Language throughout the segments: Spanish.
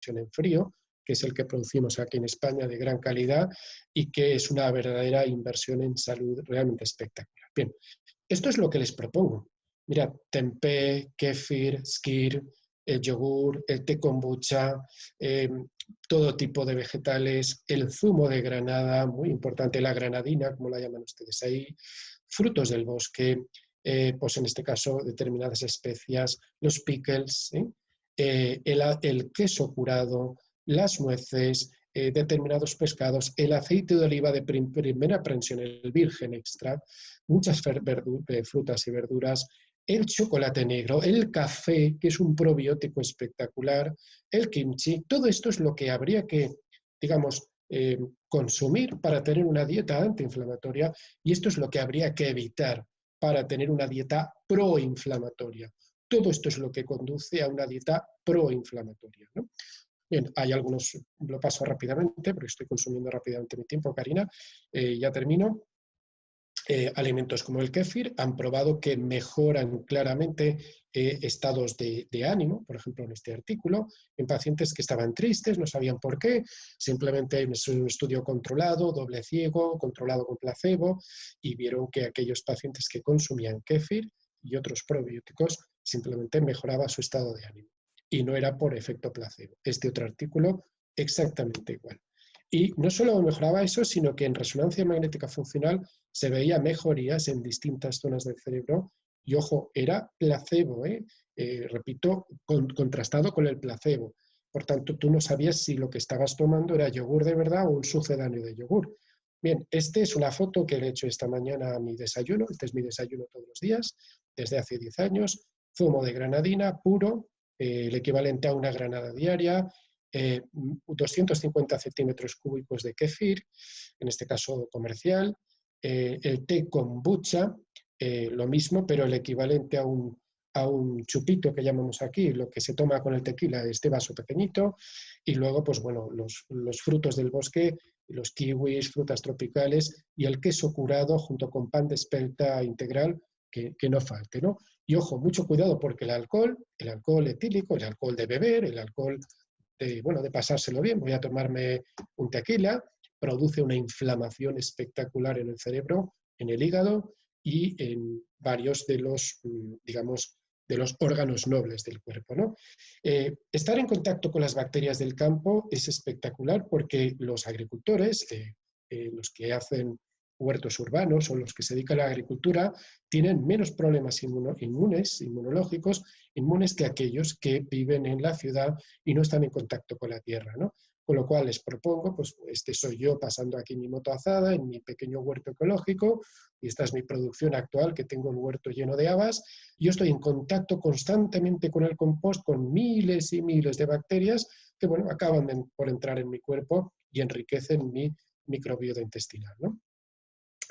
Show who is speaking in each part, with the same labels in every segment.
Speaker 1: inversión en frío, que es el que producimos aquí en España de gran calidad y que es una verdadera inversión en salud realmente espectacular. Bien, esto es lo que les propongo. Mira, tempeh, kéfir, skyr, el yogur, el té kombucha, todo tipo de vegetales, el zumo de granada, muy importante, la granadina, como la llaman ustedes ahí, frutos del bosque, pues en este caso determinadas especias, los pickles, el queso curado, las nueces, determinados pescados, el aceite de oliva de primera prensión, el virgen extra, muchas frutas y verduras, el chocolate negro, el café, que es un probiótico espectacular, el kimchi, todo esto es lo que habría que, digamos, consumir para tener una dieta antiinflamatoria y esto es lo que habría que evitar para tener una dieta proinflamatoria. Todo esto es lo que conduce a una dieta proinflamatoria, ¿no? Bien, hay algunos, lo paso rápidamente porque estoy consumiendo rápidamente mi tiempo, Karina, ya termino. Alimentos como el kéfir han probado que mejoran claramente estados de ánimo, por ejemplo en este artículo, en pacientes que estaban tristes, no sabían por qué, simplemente es un estudio controlado, doble ciego, controlado con placebo, y vieron que aquellos pacientes que consumían kéfir y otros probióticos simplemente mejoraba su estado de ánimo. Y no era por efecto placebo. Este otro artículo exactamente igual. Y no solo mejoraba eso, sino que en resonancia magnética funcional se veía mejorías en distintas zonas del cerebro y, ojo, era placebo, repito, contrastado con el placebo. Por tanto, tú no sabías si lo que estabas tomando era yogur de verdad o un sucedáneo de yogur. Bien, esta es una foto que le he hecho esta mañana a mi desayuno. Este es mi desayuno todos los días, desde hace 10 años. Zumo de granadina puro, el equivalente a una granada diaria, 250 centímetros cúbicos de kéfir, en este caso comercial, el té kombucha, lo mismo, pero el equivalente a un chupito que llamamos aquí, lo que se toma con el tequila, este vaso pequeñito, y luego, pues bueno, los frutos del bosque, los kiwis, frutas tropicales, y el queso curado junto con pan de espelta integral, que no falte, ¿no? Y ojo, mucho cuidado porque el alcohol etílico, el alcohol de beber, el alcohol de pasárselo bien, voy a tomarme un tequila, produce una inflamación espectacular en el cerebro, en el hígado y en varios de los, digamos, de los órganos nobles del cuerpo, ¿no? Estar en contacto con las bacterias del campo es espectacular porque los agricultores, los que hacen huertos urbanos o los que se dedican a la agricultura, tienen menos problemas inmunológicos, inmunes que aquellos que viven en la ciudad y no están en contacto con la tierra, ¿no? Con lo cual les propongo, pues este soy yo pasando aquí mi moto azada en mi pequeño huerto ecológico y esta es mi producción actual, que tengo un huerto lleno de habas. Yo estoy en contacto constantemente con el compost, con miles y miles de bacterias que, bueno, acaban por entrar en mi cuerpo y enriquecen mi microbiota intestinal, ¿no?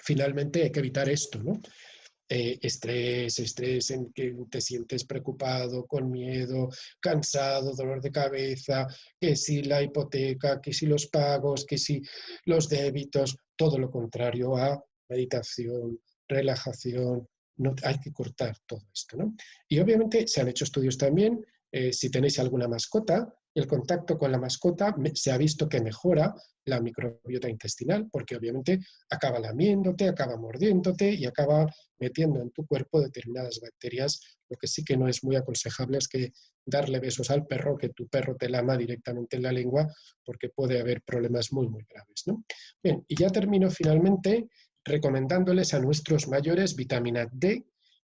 Speaker 1: Finalmente hay que evitar esto, ¿no? Estrés en que te sientes preocupado, con miedo, cansado, dolor de cabeza, que si la hipoteca, que si los pagos, que si los débitos, todo lo contrario a meditación, relajación, no, hay que cortar todo esto, ¿no? Y obviamente se han hecho estudios también, si tenéis alguna mascota, el contacto con la mascota se ha visto que mejora la microbiota intestinal, porque obviamente acaba lamiéndote, acaba mordiéndote y acaba metiendo en tu cuerpo determinadas bacterias. Lo que sí que no es muy aconsejable es que darle besos al perro, que tu perro te lama directamente en la lengua, porque puede haber problemas muy, muy graves, ¿no? Bien, y ya termino finalmente recomendándoles a nuestros mayores vitamina D,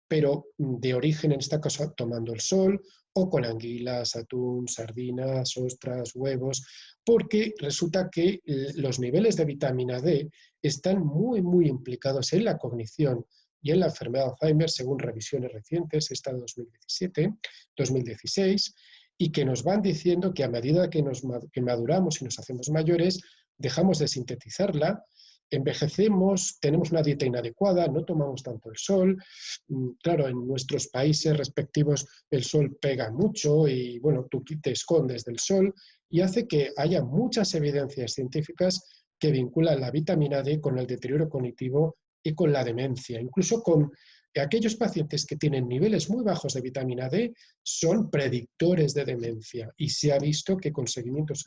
Speaker 1: pero de origen, en este caso, tomando el sol o con anguilas, atún, sardinas, ostras, huevos, porque resulta que los niveles de vitamina D están muy, muy implicados en la cognición y en la enfermedad de Alzheimer, según revisiones recientes, esta de 2017, 2016, y que nos van diciendo que a medida que maduramos y nos hacemos mayores, dejamos de sintetizarla, envejecemos, tenemos una dieta inadecuada, no tomamos tanto el sol. Claro, en nuestros países respectivos el sol pega mucho y, bueno, tú te escondes del sol y hace que haya muchas evidencias científicas que vinculan la vitamina D con el deterioro cognitivo y con la demencia, incluso con aquellos pacientes que tienen niveles muy bajos de vitamina D son predictores de demencia y se ha visto que con seguimientos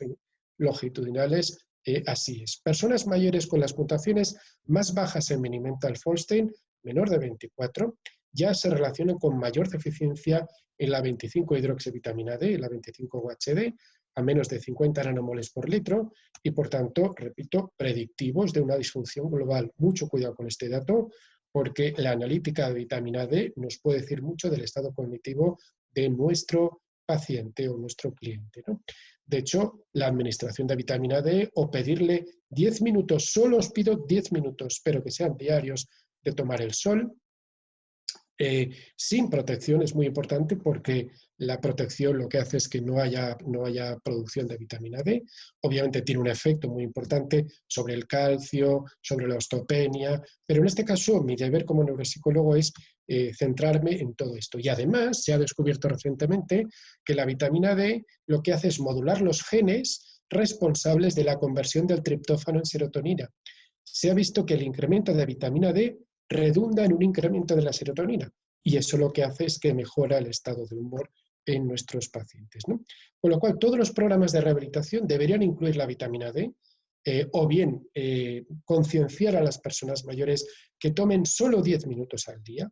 Speaker 1: longitudinales así es. Personas mayores con las puntuaciones más bajas en Mini-Mental-Folstein, menor de 24, ya se relacionan con mayor deficiencia en la 25-hidroxivitamina D, en la 25-UHD, a menos de 50 nanomoles por litro y, por tanto, repito, predictivos de una disfunción global. Mucho cuidado con este dato, porque la analítica de vitamina D nos puede decir mucho del estado cognitivo de nuestro paciente o nuestro cliente, ¿no? De hecho, la administración de vitamina D o pedirle 10 minutos, solo os pido 10 minutos, pero que sean diarios, de tomar el sol, sin protección es muy importante porque la protección lo que hace es que no haya producción de vitamina D. Obviamente tiene un efecto muy importante sobre el calcio, sobre la osteopenia, pero en este caso mi deber como neuropsicólogo es centrarme en todo esto. Y además se ha descubierto recientemente que la vitamina D lo que hace es modular los genes responsables de la conversión del triptófano en serotonina. Se ha visto que el incremento de vitamina D redunda en un incremento de la serotonina y eso lo que hace es que mejora el estado de humor en nuestros pacientes, ¿no? Con lo cual, todos los programas de rehabilitación deberían incluir la vitamina D o bien concienciar a las personas mayores que tomen solo 10 minutos al día,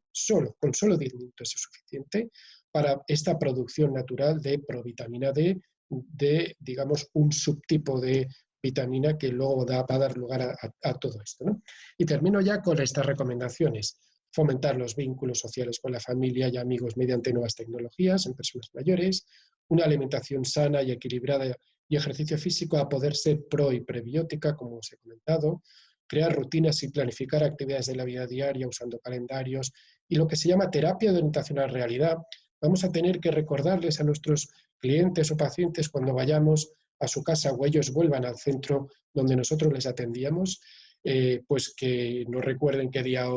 Speaker 1: con solo 10 minutos es suficiente para esta producción natural de provitamina D, de, digamos, un subtipo de vitamina que luego va a dar lugar a todo esto, ¿no? Y termino ya con estas recomendaciones. Fomentar los vínculos sociales con la familia y amigos mediante nuevas tecnologías en personas mayores, una alimentación sana y equilibrada y ejercicio físico a poder ser pro y prebiótica, como os he comentado, crear rutinas y planificar actividades de la vida diaria usando calendarios y lo que se llama terapia de orientación a la realidad. Vamos a tener que recordarles a nuestros clientes o pacientes cuando vayamos a su casa o ellos vuelvan al centro donde nosotros les atendíamos, pues que nos recuerden qué día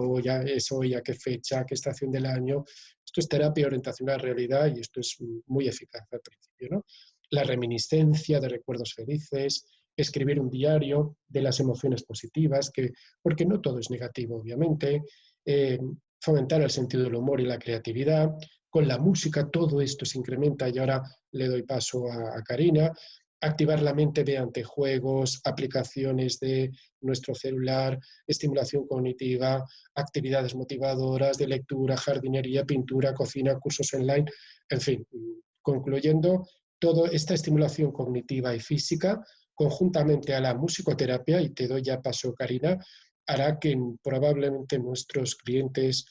Speaker 1: es hoy, a qué fecha, a qué estación del año. Esto es terapia de orientación a la realidad y esto es muy eficaz al principio, ¿no? La reminiscencia de recuerdos felices, escribir un diario de las emociones positivas, porque no todo es negativo, obviamente, fomentar el sentido del humor y la creatividad. Con la música todo esto se incrementa y ahora le doy paso a Karina. Activar la mente mediante juegos, aplicaciones de nuestro celular, estimulación cognitiva, actividades motivadoras de lectura, jardinería, pintura, cocina, cursos online, en fin, concluyendo, toda esta estimulación cognitiva y física, conjuntamente a la musicoterapia, y te doy ya paso, Karina, hará que probablemente nuestros clientes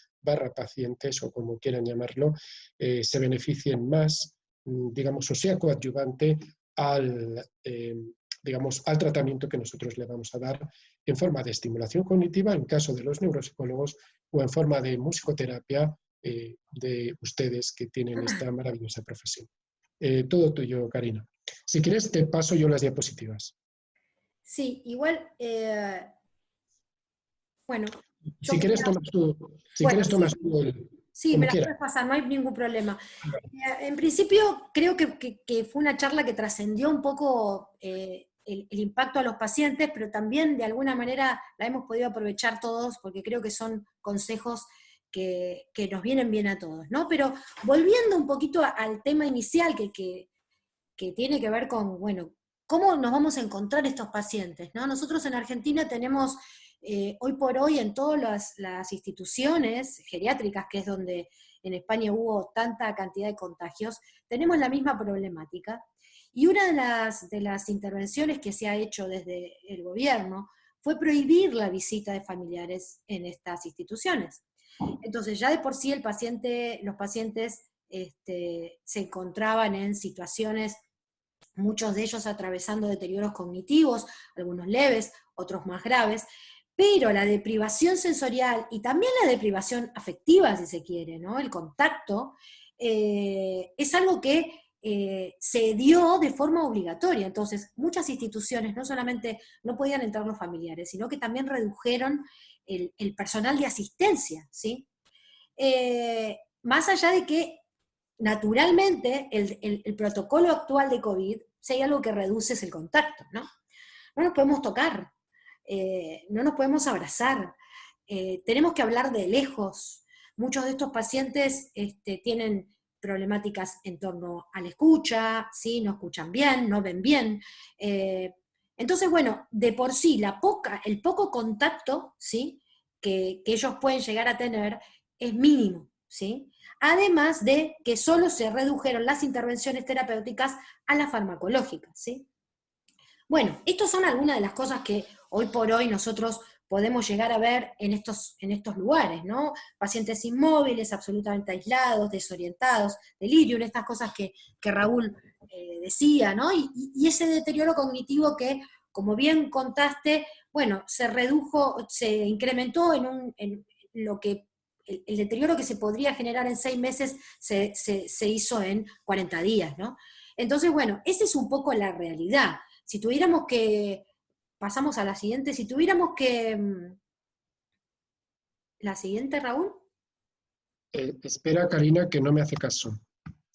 Speaker 1: pacientes, o como quieran llamarlo, se beneficien más, digamos, o sea coadyuvante al tratamiento que nosotros le vamos a dar en forma de estimulación cognitiva, en caso de los neuropsicólogos, o en forma de musicoterapia de ustedes que tienen esta maravillosa profesión. Todo tuyo, Karina. Si quieres, te paso yo las diapositivas.
Speaker 2: Sí, igual, bueno.
Speaker 1: Si quieres, tomas tú,
Speaker 2: Sí,
Speaker 1: como
Speaker 2: me las
Speaker 1: quieras.
Speaker 2: puedes pasar, no hay ningún problema. En principio, creo que fue una charla que trascendió un poco el impacto a los pacientes, pero también de alguna manera la hemos podido aprovechar todos, porque creo que son consejos que nos vienen bien a todos, ¿no? Pero volviendo un poquito al tema inicial que tiene que ver con, bueno, cómo nos vamos a encontrar estos pacientes, ¿no? Nosotros en Argentina tenemos hoy por hoy en todas las instituciones geriátricas, que es donde en España hubo tanta cantidad de contagios, tenemos la misma problemática. Y una de las intervenciones que se ha hecho desde el gobierno fue prohibir la visita de familiares en estas instituciones. Entonces ya de por sí los pacientes se encontraban en situaciones, muchos de ellos atravesando deterioros cognitivos, algunos leves, otros más graves, pero la deprivación sensorial y también la deprivación afectiva, si se quiere, ¿no? El contacto, es algo que se dio de forma obligatoria. Entonces, muchas instituciones no solamente no podían entrar los familiares, sino que también redujeron el personal de asistencia, ¿sí? Más allá de que naturalmente el protocolo actual de COVID, si hay algo que reduce es el contacto, ¿no? No nos podemos tocar, no nos podemos abrazar, tenemos que hablar de lejos, muchos de estos pacientes tienen problemáticas en torno a la escucha, ¿sí? No escuchan bien, no ven bien. Entonces, bueno, de por sí, el poco contacto, ¿sí? que ellos pueden llegar a tener es mínimo, ¿sí? Además de que solo se redujeron las intervenciones terapéuticas a las farmacológicas, ¿sí? Bueno, estas son algunas de las cosas que hoy por hoy nosotros podemos llegar a ver en estos lugares, ¿no? Pacientes inmóviles, absolutamente aislados, desorientados, delirium, estas cosas que Raúl decía, ¿no? Y ese deterioro cognitivo que, como bien contaste, bueno, se redujo, se incrementó en lo que el deterioro que se podría generar en 6 meses se hizo en 40 días, ¿no? Entonces, bueno, esa es un poco la realidad. Si tuviéramos que, pasamos a la siguiente, si tuviéramos que, la siguiente, Raúl.
Speaker 1: Espera, Karina, que no me hace caso.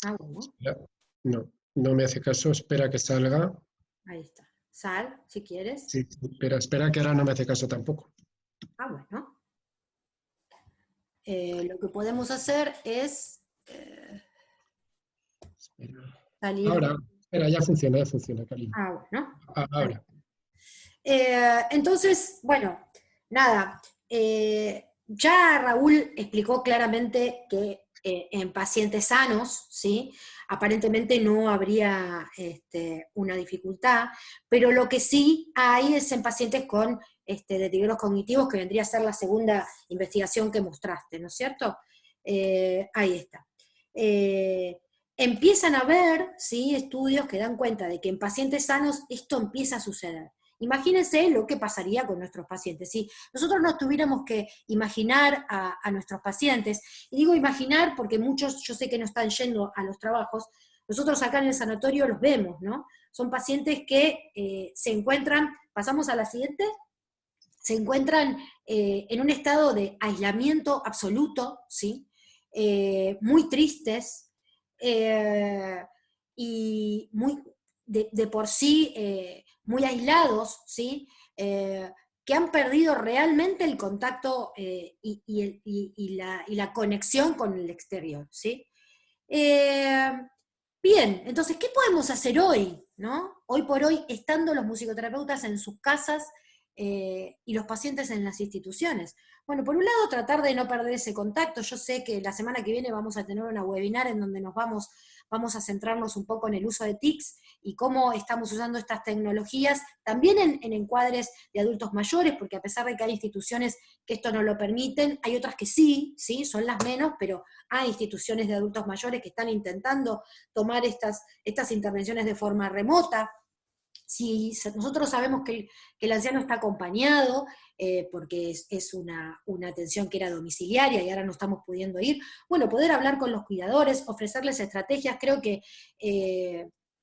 Speaker 2: Ah, bueno.
Speaker 1: Espera. No, no me hace caso, espera que salga.
Speaker 2: Ahí está. Sal, si quieres.
Speaker 1: Sí, espera que ahora no me hace caso tampoco.
Speaker 2: Ah, bueno. Lo que podemos hacer es salir.
Speaker 1: Ahora, espera, ya funciona, Karina.
Speaker 2: Ah, bueno.
Speaker 1: Ahora.
Speaker 2: Entonces, bueno, nada. Ya Raúl explicó claramente que en pacientes sanos, ¿sí? Aparentemente no habría una dificultad, pero lo que sí hay es en pacientes con deterioros cognitivos, que vendría a ser la segunda investigación que mostraste, ¿no es cierto? Ahí está. Empiezan a haber, ¿sí? Estudios que dan cuenta de que en pacientes sanos esto empieza a suceder. Imagínense lo que pasaría con nuestros pacientes. Si nosotros nos tuviéramos que imaginar a nuestros pacientes, y digo imaginar porque muchos yo sé que no están yendo a los trabajos, nosotros acá en el sanatorio los vemos, ¿no? Son pacientes que se encuentran, pasamos a la siguiente, se encuentran en un estado de aislamiento absoluto, ¿sí? Muy tristes, y muy, de por sí muy aislados, ¿sí? Que han perdido realmente el contacto y la conexión con el exterior, ¿sí? Eh, Bien, entonces, ¿qué podemos hacer hoy? ¿No? Hoy por hoy, estando los musicoterapeutas en sus casas y los pacientes en las instituciones. Bueno, por un lado, tratar de no perder ese contacto. Yo sé que la semana que viene vamos a tener una webinar en donde vamos a centrarnos un poco en el uso de TICs y cómo estamos usando estas tecnologías, también en encuadres de adultos mayores, porque a pesar de que hay instituciones que esto no lo permiten, hay otras que sí, son las menos, pero hay instituciones de adultos mayores que están intentando tomar estas intervenciones de forma remota. Si nosotros sabemos que el anciano está acompañado, porque es una atención que era domiciliaria y ahora no estamos pudiendo ir, bueno, poder hablar con los cuidadores, ofrecerles estrategias. Creo que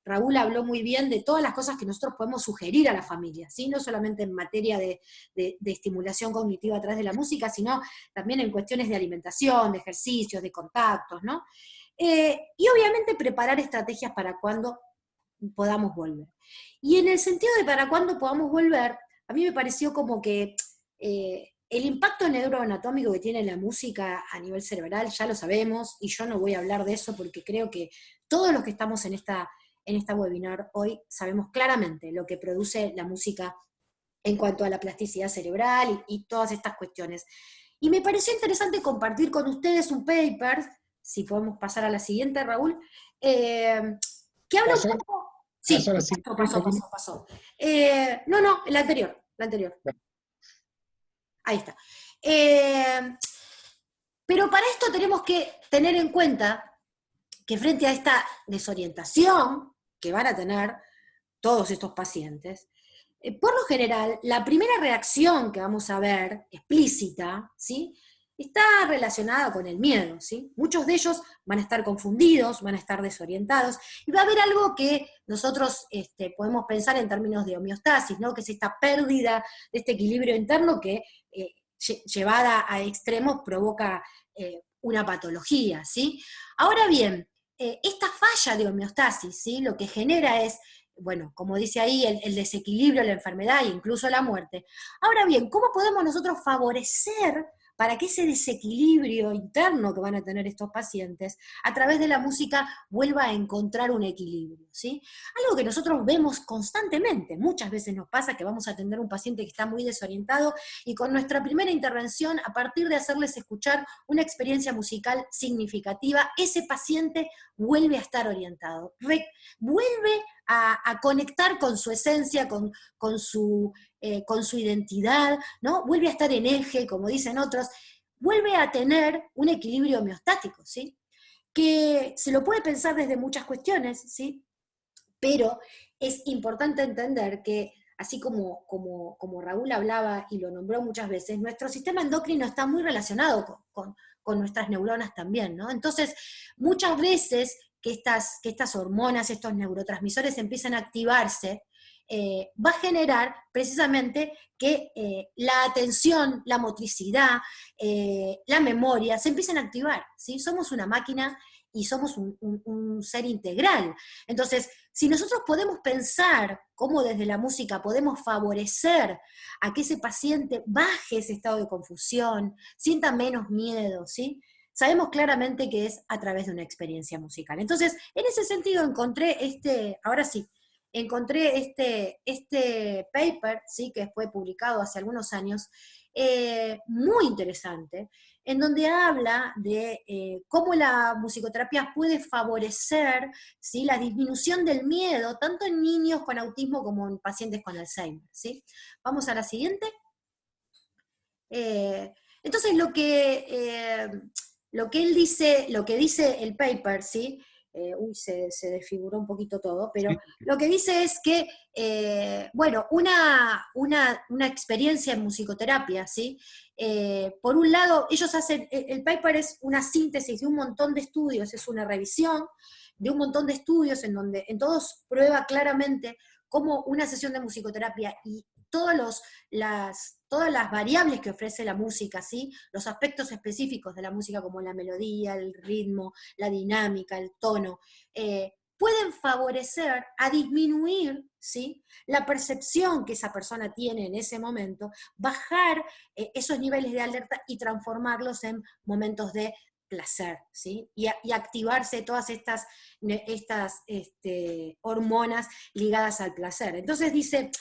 Speaker 2: Raúl habló muy bien de todas las cosas que nosotros podemos sugerir a la familia, ¿sí? No solamente en materia de estimulación cognitiva a través de la música, sino también en cuestiones de alimentación, de ejercicios, de contactos, ¿no? Y obviamente preparar estrategias para cuando podamos volver. Y en el sentido de para cuándo podamos volver, a mí me pareció como que el impacto neuroanatómico que tiene la música a nivel cerebral ya lo sabemos, y yo no voy a hablar de eso porque creo que todos los que estamos en esta webinar hoy sabemos claramente lo que produce la música en cuanto a la plasticidad cerebral y todas estas cuestiones. Y me pareció interesante compartir con ustedes un paper, si podemos pasar a la siguiente, Raúl, que habla un poco. Sí, pasó. No, el anterior. Ahí está. Pero para esto tenemos que tener en cuenta que frente a esta desorientación que van a tener todos estos pacientes, por lo general, la primera reacción que vamos a ver, explícita, ¿sí?, está relacionada con el miedo, ¿sí? Muchos de ellos van a estar confundidos, van a estar desorientados, y va a haber algo que nosotros podemos pensar en términos de homeostasis, ¿no?, que es esta pérdida de este equilibrio interno que, llevada a extremos, provoca una patología, ¿sí? Ahora bien, esta falla de homeostasis, ¿sí?, lo que genera es, bueno, como dice ahí, el desequilibrio, la enfermedad e incluso la muerte. Ahora bien, ¿cómo podemos nosotros favorecer para que ese desequilibrio interno que van a tener estos pacientes, a través de la música vuelva a encontrar un equilibrio, ¿sí? Algo que nosotros vemos constantemente, muchas veces nos pasa que vamos a atender a un paciente que está muy desorientado y con nuestra primera intervención, a partir de hacerles escuchar una experiencia musical significativa, ese paciente vuelve a estar orientado, vuelve a conectar con su esencia, con su identidad, ¿no? Vuelve a estar en eje, como dicen otros, vuelve a tener un equilibrio homeostático, ¿sí? Que se lo puede pensar desde muchas cuestiones, ¿sí? Pero es importante entender que, así como Raúl hablaba y lo nombró muchas veces, nuestro sistema endocrino está muy relacionado con nuestras neuronas también, ¿no? Entonces, muchas veces que estas hormonas, estos neurotransmisores empiezan a activarse, va a generar precisamente que la atención, la motricidad, la memoria se empiecen a activar, ¿sí? Somos una máquina y somos un ser integral. Entonces, si nosotros podemos pensar cómo desde la música podemos favorecer a que ese paciente baje ese estado de confusión, sienta menos miedo, ¿sí? Sabemos claramente que es a través de una experiencia musical. Entonces, en ese sentido encontré este paper, ¿sí? Que fue publicado hace algunos años, muy interesante, en donde habla de cómo la musicoterapia puede favorecer, ¿sí? La disminución del miedo, tanto en niños con autismo como en pacientes con Alzheimer, ¿sí? Vamos a la siguiente. Entonces lo que dice el paper, ¿sí? Se desfiguró un poquito todo, pero lo que dice es que, bueno, una experiencia en musicoterapia, ¿sí? Por un lado, ellos hacen, el paper es una síntesis de un montón de estudios, es una revisión de un montón de estudios en donde en todos prueba claramente cómo una sesión de musicoterapia y todas las variables que ofrece la música, ¿sí? Los aspectos específicos de la música como la melodía, el ritmo, la dinámica, el tono, pueden favorecer a disminuir, ¿sí? La percepción que esa persona tiene en ese momento, bajar esos niveles de alerta y transformarlos en momentos de placer, ¿sí? Y activarse todas estas hormonas ligadas al placer. Entonces dice,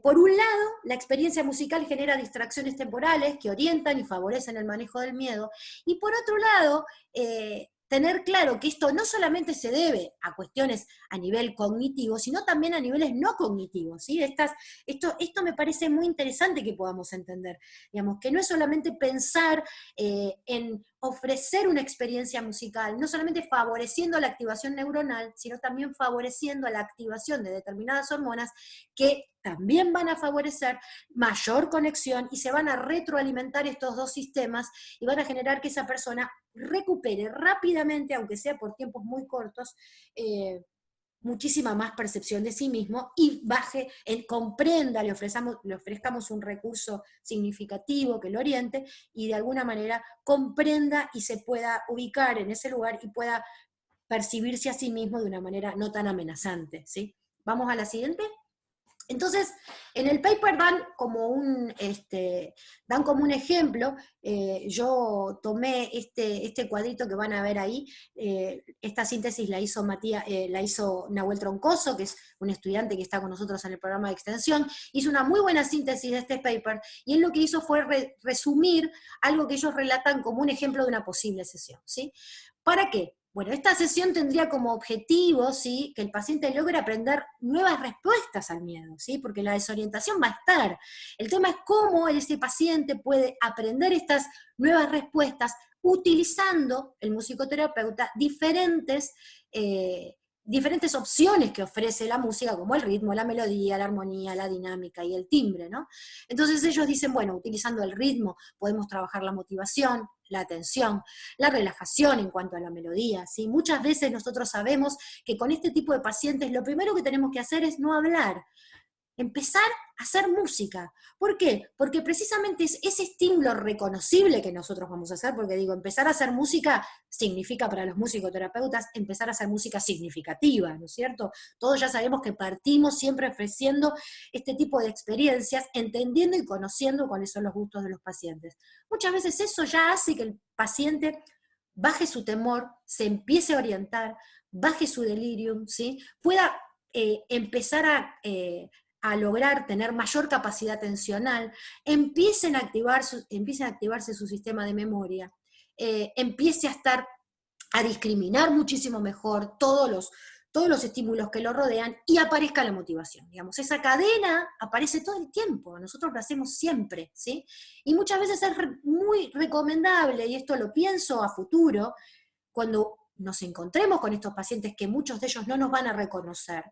Speaker 2: por un lado, la experiencia musical genera distracciones temporales que orientan y favorecen el manejo del miedo, y por otro lado, tener claro que esto no solamente se debe a cuestiones a nivel cognitivo, sino también a niveles no cognitivos, ¿sí? Esto me parece muy interesante que podamos entender, digamos, que no es solamente pensar en ofrecer una experiencia musical, no solamente favoreciendo la activación neuronal, sino también favoreciendo la activación de determinadas hormonas que también van a favorecer mayor conexión y se van a retroalimentar estos dos sistemas y van a generar que esa persona recupere rápidamente, aunque sea por tiempos muy cortos, muchísima más percepción de sí mismo y baje, comprenda, le ofrezcamos un recurso significativo que lo oriente y de alguna manera comprenda y se pueda ubicar en ese lugar y pueda percibirse a sí mismo de una manera no tan amenazante, ¿sí? Vamos a la siguiente. Entonces, en el paper dan como un ejemplo, yo tomé este cuadrito que van a ver ahí, esta síntesis la hizo Nahuel Troncoso, que es un estudiante que está con nosotros en el programa de extensión, hizo una muy buena síntesis de este paper, y él lo que hizo fue resumir algo que ellos relatan como un ejemplo de una posible sesión, ¿sí? ¿Para qué? Bueno, esta sesión tendría como objetivo, ¿sí?, que el paciente logre aprender nuevas respuestas al miedo, ¿sí?, porque la desorientación va a estar. El tema es cómo ese paciente puede aprender estas nuevas respuestas utilizando el musicoterapeuta diferentes opciones que ofrece la música, como el ritmo, la melodía, la armonía, la dinámica y el timbre, ¿no? Entonces ellos dicen, bueno, utilizando el ritmo podemos trabajar la motivación, la atención, la relajación en cuanto a la melodía, ¿sí? Muchas veces nosotros sabemos que con este tipo de pacientes lo primero que tenemos que hacer es no hablar. empezar a hacer música. ¿Por qué? Porque precisamente es ese estímulo reconocible que nosotros vamos a hacer, porque digo, empezar a hacer música significa para los musicoterapeutas empezar a hacer música significativa, ¿no es cierto? Todos ya sabemos que partimos siempre ofreciendo este tipo de experiencias, entendiendo y conociendo cuáles son los gustos de los pacientes. Muchas veces eso ya hace que el paciente baje su temor, se empiece a orientar, baje su delirium, ¿sí? Pueda empezar a lograr tener mayor capacidad atencional, empiecen a activarse su sistema de memoria, empiece a discriminar muchísimo mejor todos los estímulos que lo rodean y aparezca la motivación. Digamos, esa cadena aparece todo el tiempo, nosotros lo hacemos siempre, ¿sí? Y muchas veces es muy recomendable, y esto lo pienso a futuro, cuando nos encontremos con estos pacientes que muchos de ellos no nos van a reconocer,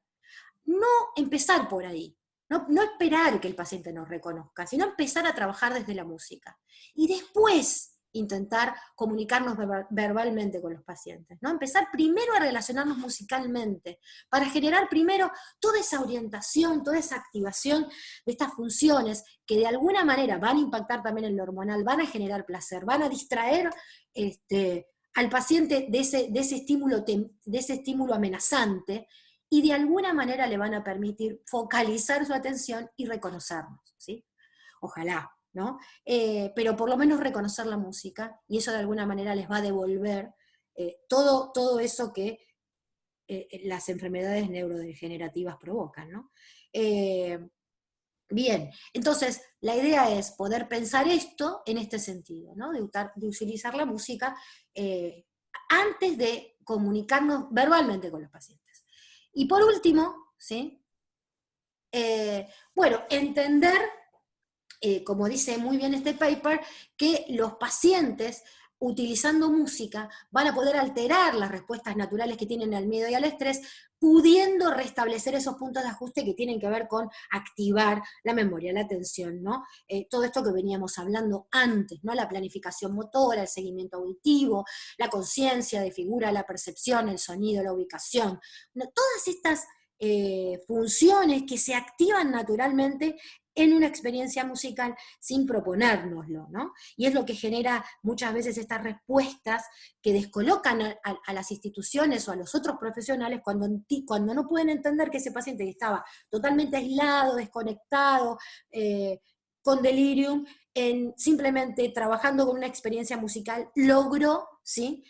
Speaker 2: no empezar por ahí, no esperar que el paciente nos reconozca, sino empezar a trabajar desde la música. Y después intentar comunicarnos verbalmente con los pacientes, ¿no? Empezar primero a relacionarnos musicalmente, para generar primero toda esa orientación, toda esa activación de estas funciones que de alguna manera van a impactar también en lo hormonal, van a generar placer, van a distraer al paciente de ese estímulo amenazante, y de alguna manera le van a permitir focalizar su atención y reconocernos, ¿sí? Ojalá, ¿no? Pero por lo menos reconocer la música, y eso de alguna manera les va a devolver todo eso que las enfermedades neurodegenerativas provocan, ¿no? Bien, entonces la idea es poder pensar esto en este sentido, ¿no? De utilizar la música antes de comunicarnos verbalmente con los pacientes. Y por último, ¿sí? Bueno, entender, como dice muy bien este paper, que los pacientes, utilizando música, van a poder alterar las respuestas naturales que tienen al miedo y al estrés, pudiendo restablecer esos puntos de ajuste que tienen que ver con activar la memoria, la atención, ¿no? Todo esto que veníamos hablando antes, ¿no? La planificación motora, el seguimiento auditivo, la conciencia de figura, la percepción, el sonido, la ubicación. Todas estas funciones que se activan naturalmente en una experiencia musical sin proponérnoslo, ¿no? Y es lo que genera muchas veces estas respuestas que descolocan a las instituciones o a los otros profesionales cuando no pueden entender que ese paciente que estaba totalmente aislado, desconectado, con delirium, simplemente trabajando con una experiencia musical, logró, ¿sí?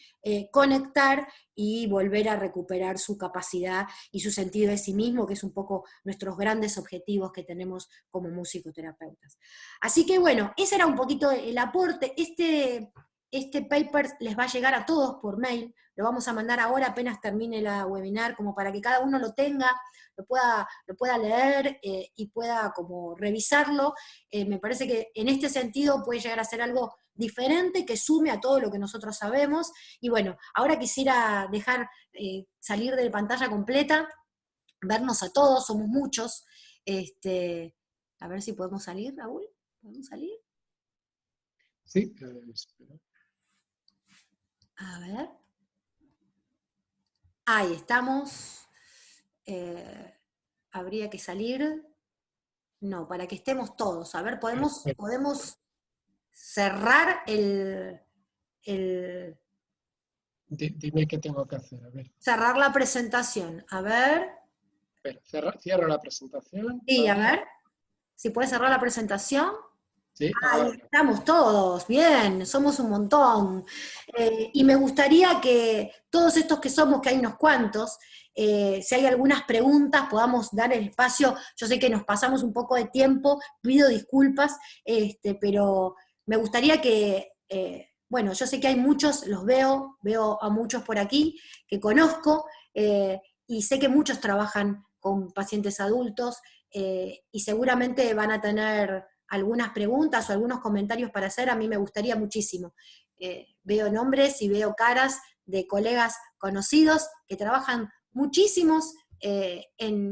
Speaker 2: Conectar y volver a recuperar su capacidad y su sentido de sí mismo, que es un poco nuestros grandes objetivos que tenemos como musicoterapeutas. Así que bueno, ese era un poquito el aporte. Este paper les va a llegar a todos por mail, lo vamos a mandar ahora apenas termine la webinar, como para que cada uno lo tenga, lo pueda leer y pueda como revisarlo. Me parece que en este sentido puede llegar a ser algo diferente, que sume a todo lo que nosotros sabemos. Y bueno, ahora quisiera dejar salir de pantalla completa, vernos a todos, somos muchos. A ver si podemos salir, Raúl. ¿Podemos salir?
Speaker 1: Sí, espera.
Speaker 2: A ver. Ahí estamos. Habría que salir. No, para que estemos todos. A ver, podemos cerrar
Speaker 1: Dime qué tengo que hacer. A ver.
Speaker 2: cerrar la presentación. A ver.
Speaker 1: Espera, cierro la presentación.
Speaker 2: Sí, a
Speaker 1: Vale.
Speaker 2: ver. Si puedes cerrar la presentación.
Speaker 1: Sí,
Speaker 2: Ahí
Speaker 1: ahora.
Speaker 2: estamos todos, bien, somos un montón. Y me gustaría que todos estos que somos, que hay unos cuantos, si hay algunas preguntas, podamos dar el espacio. Yo sé que nos pasamos un poco de tiempo, pido disculpas, pero me gustaría que, bueno, yo sé que hay muchos, veo a muchos por aquí que conozco, y sé que muchos trabajan con pacientes adultos, y seguramente van a tener algunas preguntas o algunos comentarios para hacer. A mí me gustaría muchísimo. Veo nombres y veo caras de colegas conocidos que trabajan muchísimos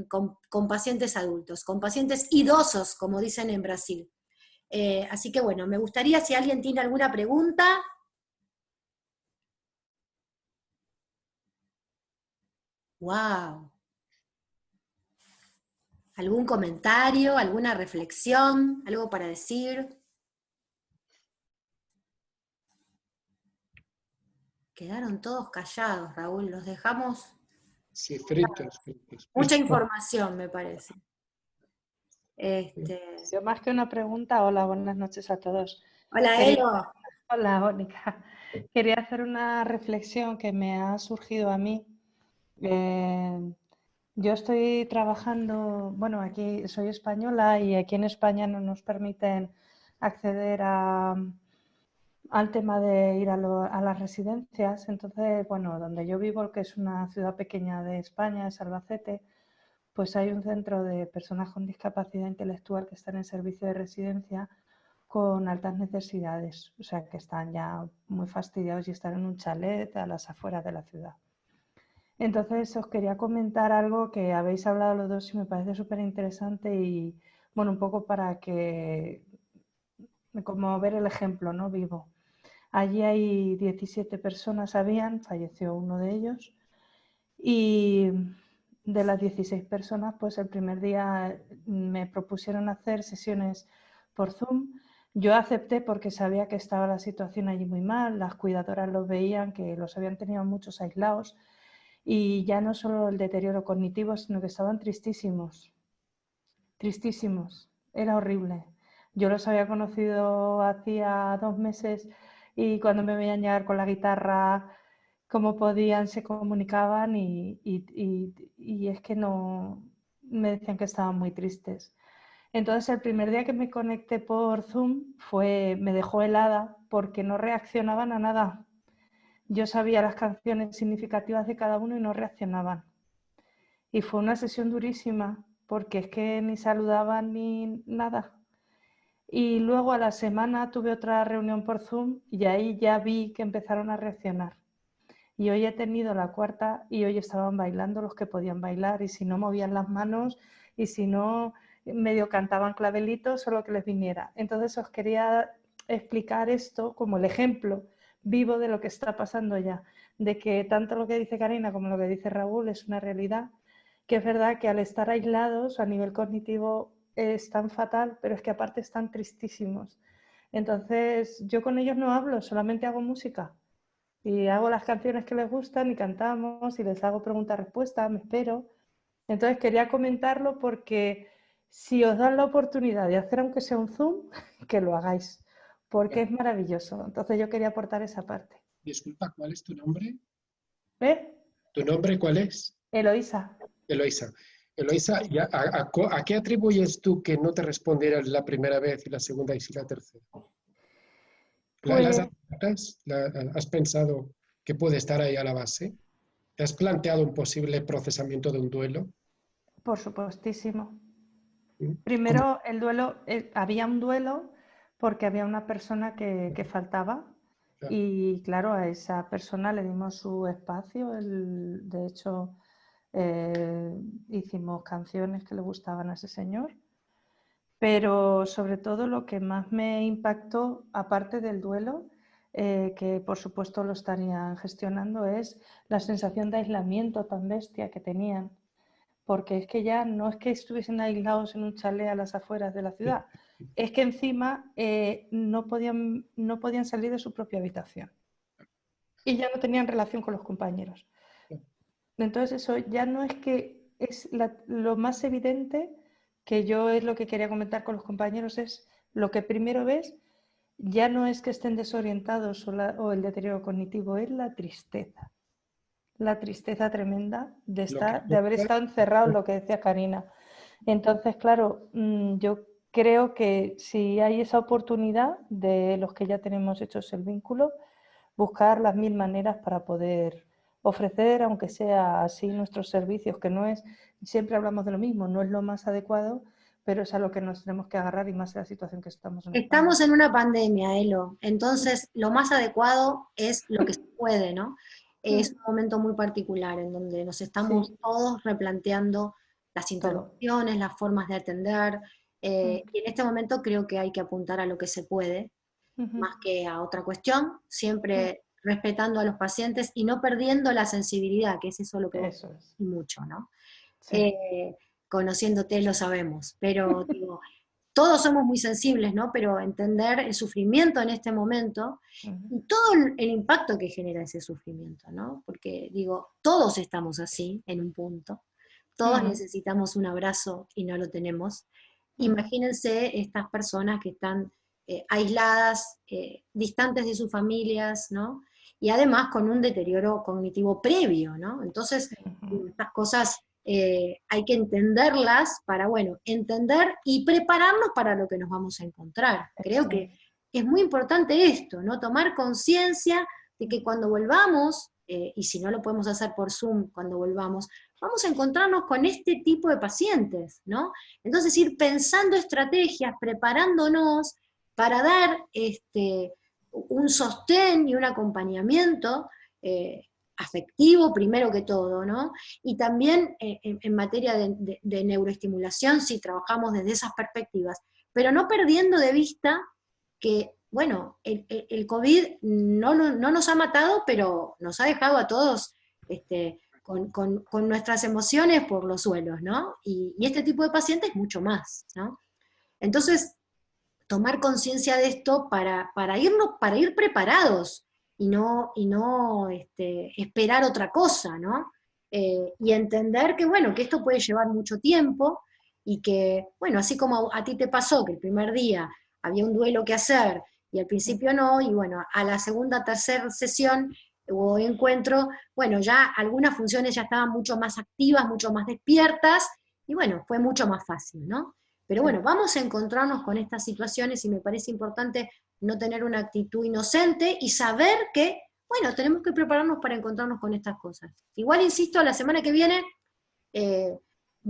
Speaker 2: con pacientes adultos, con pacientes idosos, como dicen en Brasil. Así que bueno, me gustaría, si alguien tiene alguna pregunta. ¡Wow! ¿Algún comentario, alguna reflexión, algo para decir? Quedaron todos callados, Raúl, los dejamos.
Speaker 1: Sí, fritos, fritos.
Speaker 2: Mucha información, me parece.
Speaker 3: Yo más que una pregunta, hola, buenas noches a todos.
Speaker 2: Hola, Elo.
Speaker 3: Hola, Mónica. Quería hacer una reflexión que me ha surgido a mí. Yo estoy trabajando, bueno, aquí soy española y aquí en España no nos permiten acceder al tema de ir a las residencias. Entonces, bueno, donde yo vivo, que es una ciudad pequeña de España, es Albacete, pues hay un centro de personas con discapacidad intelectual que están en servicio de residencia con altas necesidades, o sea que están ya muy fastidiados y están en un chalet a las afueras de la ciudad. Entonces os quería comentar algo que habéis hablado los dos y me parece súper interesante y bueno, un poco para que, como ver el ejemplo, ¿no? Vivo. Allí hay 17 personas, falleció uno de ellos y de las 16 personas, pues el primer día me propusieron hacer sesiones por Zoom. Yo acepté porque sabía que estaba la situación allí muy mal, las cuidadoras los veían, que los habían tenido muchos aislados y ya no solo el deterioro cognitivo, sino que estaban tristísimos, tristísimos, era horrible. Yo los había conocido hacía 2 meses y cuando me veían llegar con la guitarra, cómo podían, se comunicaban y es que no, me decían que estaban muy tristes. Entonces el primer día que me conecté por Zoom me dejó helada porque no reaccionaban a nada. Yo sabía las canciones significativas de cada uno y no reaccionaban. Y fue una sesión durísima porque es que ni saludaban ni nada. Y luego a la semana tuve otra reunión por Zoom y ahí ya vi que empezaron a reaccionar. Y hoy he tenido la cuarta y hoy estaban bailando los que podían bailar y si no movían las manos y si no medio cantaban clavelitos o lo que les viniera. Entonces os quería explicar esto como el ejemplo vivo de lo que está pasando ya, de que tanto lo que dice Karina como lo que dice Raúl es una realidad, que es verdad que al estar aislados a nivel cognitivo están fatal, pero es que aparte están tristísimos. Entonces yo con ellos no hablo, solamente hago música. Y hago las canciones que les gustan y cantamos y les hago pregunta-respuesta, me espero. Entonces quería comentarlo porque si os dan la oportunidad de hacer aunque sea un Zoom, que lo hagáis, porque es maravilloso. Entonces yo quería aportar esa parte.
Speaker 1: Disculpa, ¿cuál es tu nombre?
Speaker 3: ¿Eh?
Speaker 1: ¿Tu nombre cuál es?
Speaker 3: Eloísa.
Speaker 1: Eloisa. Eloisa, ¿a qué atribuyes tú que no te respondieran la primera vez y la segunda y sí la tercera?
Speaker 3: Pues,
Speaker 1: ¿Has pensado que puede estar ahí a la base? ¿Te has planteado un posible procesamiento de un duelo?
Speaker 3: por supuestísimo.
Speaker 1: ¿Mm? ¿Cómo?
Speaker 3: Primero, el duelo, había un duelo porque había una persona que faltaba
Speaker 1: Claro.
Speaker 3: y claro, a esa persona le dimos su espacio. De hecho, hicimos canciones que le gustaban a ese señor, pero sobre todo lo que más me impactó, aparte del duelo, que por supuesto lo estarían gestionando, es la sensación de aislamiento tan bestia que tenían porque es que ya no es que estuviesen aislados en un chalet a las afueras de la ciudad, es que encima no podían salir de su propia habitación y ya no tenían relación con los compañeros. Entonces eso ya no es que es lo más evidente, que yo es lo que quería comentar con los compañeros, es lo que primero ves, ya no es que estén desorientados o el deterioro cognitivo, es la tristeza tremenda
Speaker 1: Lo que
Speaker 3: de haber
Speaker 1: cuenta,
Speaker 3: estado encerrados, lo que decía Karina. Entonces, claro, yo creo que si hay esa oportunidad de los que ya tenemos hechos el vínculo, buscar las mil maneras para poder ofrecer, aunque sea así, nuestros servicios, que no es, siempre hablamos de lo mismo, no es lo más adecuado, pero es a lo que nos tenemos que agarrar y más en la situación que estamos en España.
Speaker 2: Estamos en una pandemia, Elo, entonces lo más adecuado es lo que se puede, ¿no? Es un momento muy particular en donde nos estamos
Speaker 3: Sí,
Speaker 2: todos replanteando las
Speaker 3: todo.
Speaker 2: intervenciones, las formas de atender, y en este momento creo que hay que apuntar a lo que se puede, más que a otra cuestión, siempre respetando a los pacientes y no perdiendo la sensibilidad, que es eso lo que vos
Speaker 3: Eso es.
Speaker 2: decís mucho, ¿no?
Speaker 3: Sí.
Speaker 2: Eh, conociéndote lo sabemos, pero digo, todos somos muy sensibles, ¿no? Pero entender el sufrimiento en este momento y todo el impacto que genera ese sufrimiento, ¿no? Porque digo, todos estamos así en un punto, todos necesitamos un abrazo y no lo tenemos. Imagínense estas personas que están aisladas, distantes de sus familias, ¿no? Y además con un deterioro cognitivo previo, ¿no? Entonces, estas cosas hay que entenderlas para, bueno, entender y prepararnos para lo que nos vamos a encontrar. Creo que es muy importante esto, ¿no? Tomar conciencia de que cuando volvamos, y si no lo podemos hacer por Zoom cuando volvamos, vamos a encontrarnos con este tipo de pacientes, ¿no? Entonces ir pensando estrategias, preparándonos para dar un sostén y un acompañamiento afectivo primero que todo, ¿no? Y también en materia de neuroestimulación, si trabajamos desde esas perspectivas, pero no perdiendo de vista que, bueno, el COVID no nos ha matado, pero nos ha dejado a todos con nuestras emociones por los suelos, ¿no? Y este tipo de pacientes mucho más, ¿no? Entonces, tomar conciencia de esto para ir preparados y no esperar otra cosa, ¿no? Y entender que, bueno, que esto puede llevar mucho tiempo y que, bueno, así como a ti te pasó que el primer día había un duelo que hacer y al principio no, y bueno, a la segunda, tercera sesión o encuentro, bueno, ya algunas funciones ya estaban mucho más activas, mucho más despiertas, y bueno, fue mucho más fácil, ¿no? Pero bueno, vamos a encontrarnos con estas situaciones y me parece importante no tener una actitud inocente y saber que, bueno, tenemos que prepararnos para encontrarnos con estas cosas. Igual, insisto, la semana que viene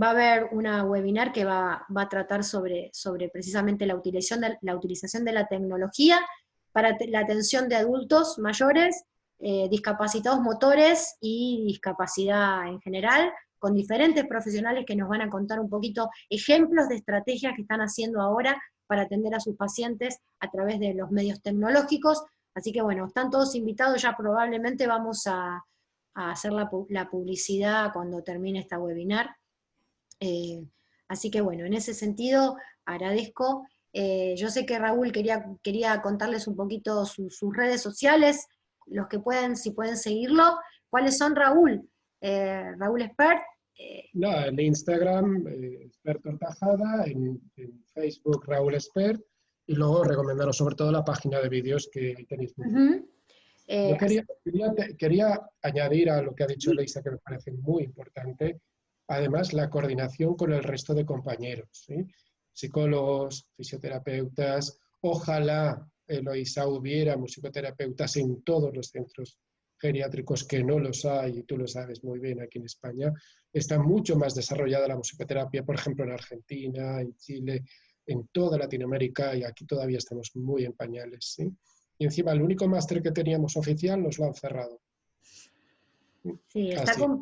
Speaker 2: va a haber una webinar que va a tratar sobre precisamente la utilización de la tecnología para la atención de adultos mayores, discapacitados motores y discapacidad en general, con diferentes profesionales que nos van a contar un poquito ejemplos de estrategias que están haciendo ahora para atender a sus pacientes a través de los medios tecnológicos. Así que bueno, están todos invitados, ya probablemente vamos a hacer la publicidad cuando termine esta webinar. Así que bueno, en ese sentido agradezco. Yo sé que Raúl quería contarles un poquito sus redes sociales, los que pueden, si pueden seguirlo. ¿Cuáles son, Raúl? Raúl Espert.
Speaker 1: No, en Instagram, Experto en Tajada, en Facebook, Raúl Espert, y luego recomendaros sobre todo la página de vídeos que ahí tenéis. Yo quería añadir a lo que ha dicho Leisa, que me parece muy importante, además la coordinación con el resto de compañeros, ¿sí? Psicólogos, fisioterapeutas, ojalá, Eloisa, hubiera musicoterapeutas en todos los centros geriátricos, que no los hay, y tú lo sabes muy bien aquí en España. Está mucho más desarrollada la musicoterapia, por ejemplo, en Argentina, en Chile, en toda Latinoamérica, y aquí todavía estamos muy en pañales, ¿sí? Y encima el único máster que teníamos oficial nos lo han cerrado.
Speaker 2: Sí,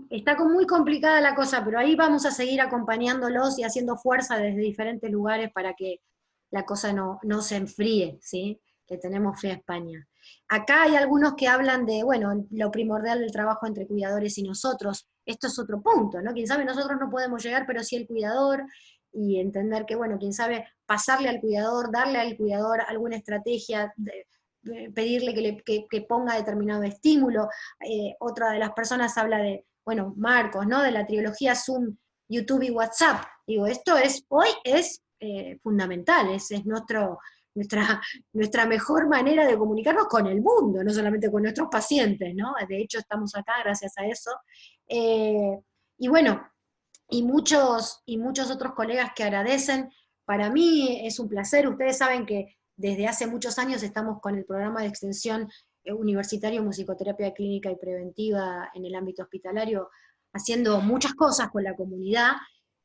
Speaker 2: está muy complicada la cosa, pero ahí vamos a seguir acompañándolos y haciendo fuerza desde diferentes lugares para que la cosa no se enfríe, ¿sí? Que tenemos fe a España. Acá hay algunos que hablan de, bueno, lo primordial del trabajo entre cuidadores y nosotros. Esto es otro punto, ¿no? Quién sabe, nosotros no podemos llegar, pero sí el cuidador, y entender que, bueno, quién sabe, pasarle al cuidador, darle al cuidador alguna estrategia, pedirle que ponga determinado estímulo. Otra de las personas habla de, bueno, Marcos, ¿no? De la trilogía Zoom, YouTube y WhatsApp. Digo, esto hoy es fundamental, es nuestra mejor manera de comunicarnos con el mundo, no solamente con nuestros pacientes, ¿no? De hecho, estamos acá gracias a eso. Y bueno, y muchos otros colegas que agradecen. Para mí es un placer. Ustedes saben que desde hace muchos años estamos con el programa de extensión universitario Musicoterapia Clínica y Preventiva en el ámbito hospitalario, haciendo muchas cosas con la comunidad,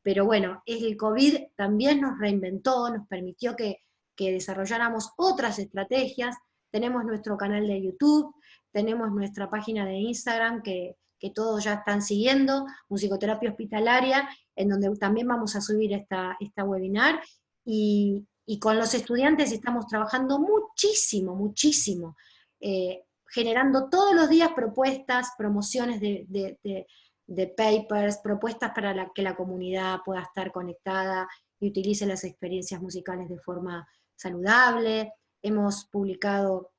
Speaker 2: pero bueno, el COVID también nos reinventó, nos permitió que desarrolláramos otras estrategias. Tenemos nuestro canal de YouTube, tenemos nuestra página de Instagram que todos ya están siguiendo, Musicoterapia Hospitalaria, en donde también vamos a subir esta webinar, y con los estudiantes estamos trabajando muchísimo, generando todos los días propuestas, promociones de de papers, propuestas para que la comunidad pueda estar conectada y utilice las experiencias musicales de forma saludable. Hemos publicado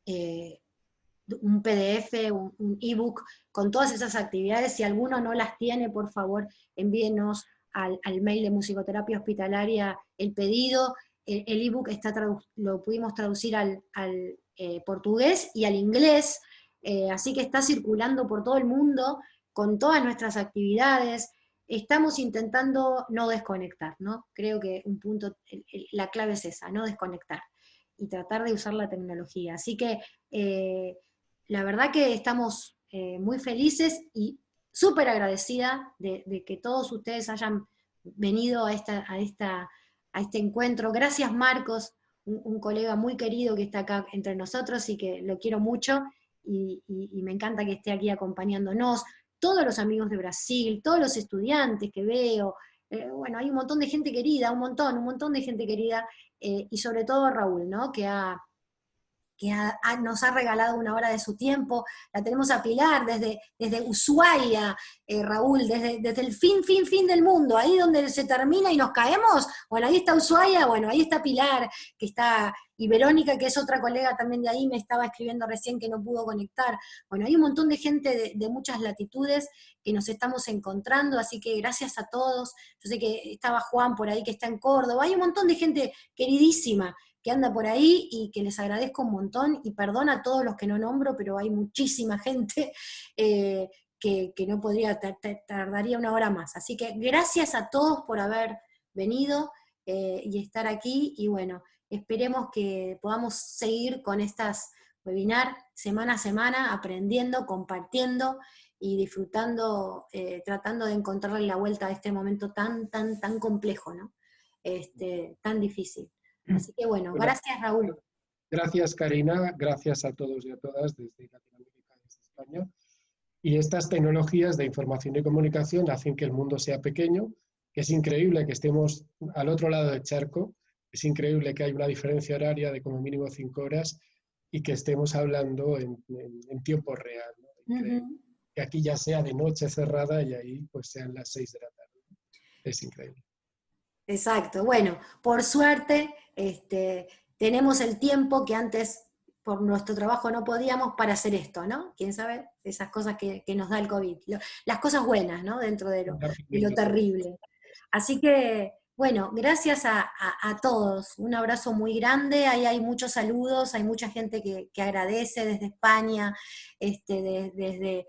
Speaker 2: un PDF, un ebook con todas esas actividades. Si alguno no las tiene, por favor, envíenos al mail de Musicoterapia Hospitalaria el pedido. El ebook lo pudimos traducir al portugués y al inglés, así que está circulando por todo el mundo con todas nuestras actividades. Estamos intentando no desconectar, ¿no? Creo que un punto, la clave es esa, no desconectar, y tratar de usar la tecnología. Así que la verdad que estamos muy felices y súper agradecida de que todos ustedes hayan venido a este encuentro. Gracias, Marcos, un colega muy querido que está acá entre nosotros y que lo quiero mucho, y me encanta que esté aquí acompañándonos. Todos los amigos de Brasil, todos los estudiantes que veo, bueno, hay un montón de gente querida, un montón de gente querida, y sobre todo Raúl, ¿no? Que nos ha regalado una hora de su tiempo. La tenemos a Pilar desde Ushuaia, Raúl, desde el fin del mundo, ahí donde se termina y nos caemos. Bueno, ahí está Ushuaia, bueno, ahí está Pilar, que está, y Verónica, que es otra colega también de ahí, me estaba escribiendo recién que no pudo conectar. Bueno, hay un montón de gente de muchas latitudes que nos estamos encontrando, así que gracias a todos. Yo sé que estaba Juan por ahí, que está en Córdoba, hay un montón de gente queridísima que anda por ahí y que les agradezco un montón, y perdón a todos los que no nombro, pero hay muchísima gente que no podría, tardaría una hora más. Así que gracias a todos por haber venido y estar aquí, y bueno, esperemos que podamos seguir con estas webinars semana a semana, aprendiendo, compartiendo y disfrutando, tratando de encontrarle la vuelta a este momento tan complejo, ¿no? Tan difícil. Así que bueno, gracias, Raúl.
Speaker 1: Gracias, Karina, gracias a todos y a todas desde Latinoamérica, desde España. Y estas tecnologías de información y comunicación hacen que el mundo sea pequeño, que es increíble que estemos al otro lado del charco, es increíble que hay una diferencia horaria de como mínimo 5 horas y que estemos hablando en tiempo real, ¿no? Que aquí ya sea de noche cerrada y ahí pues sean las 6 de la tarde. Es increíble.
Speaker 2: Exacto, bueno, por suerte tenemos el tiempo que antes por nuestro trabajo no podíamos para hacer esto, ¿no? ¿Quién sabe? Esas cosas que nos da el COVID, las cosas buenas, ¿no? Dentro de lo terrible. Así que, bueno, gracias a todos, un abrazo muy grande, ahí hay muchos saludos, hay mucha gente que agradece desde España, desde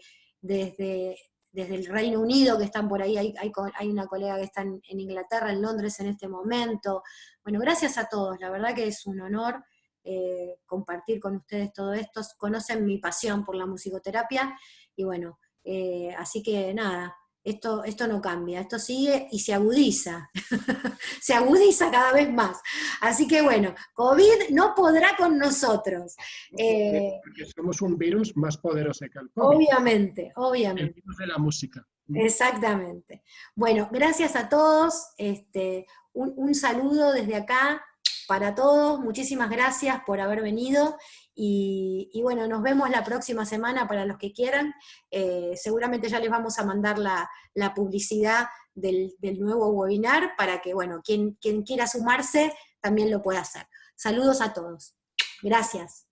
Speaker 2: el Reino Unido, que están por ahí, hay una colega que está en Inglaterra, en Londres en este momento. Bueno, gracias a todos, la verdad que es un honor compartir con ustedes todo esto, conocen mi pasión por la musicoterapia, y bueno, así que nada, esto no cambia, esto sigue y se agudiza, se agudiza cada vez más. Así que bueno, COVID no podrá con nosotros.
Speaker 1: Porque somos un virus más poderoso que el COVID.
Speaker 2: Obviamente.
Speaker 1: El virus de la música.
Speaker 2: Exactamente. Bueno, gracias a todos, un saludo desde acá para todos, muchísimas gracias por haber venido, y bueno, nos vemos la próxima semana para los que quieran. Seguramente ya les vamos a mandar la publicidad del nuevo webinar para que, bueno, quien quiera sumarse también lo pueda hacer. Saludos a todos. Gracias.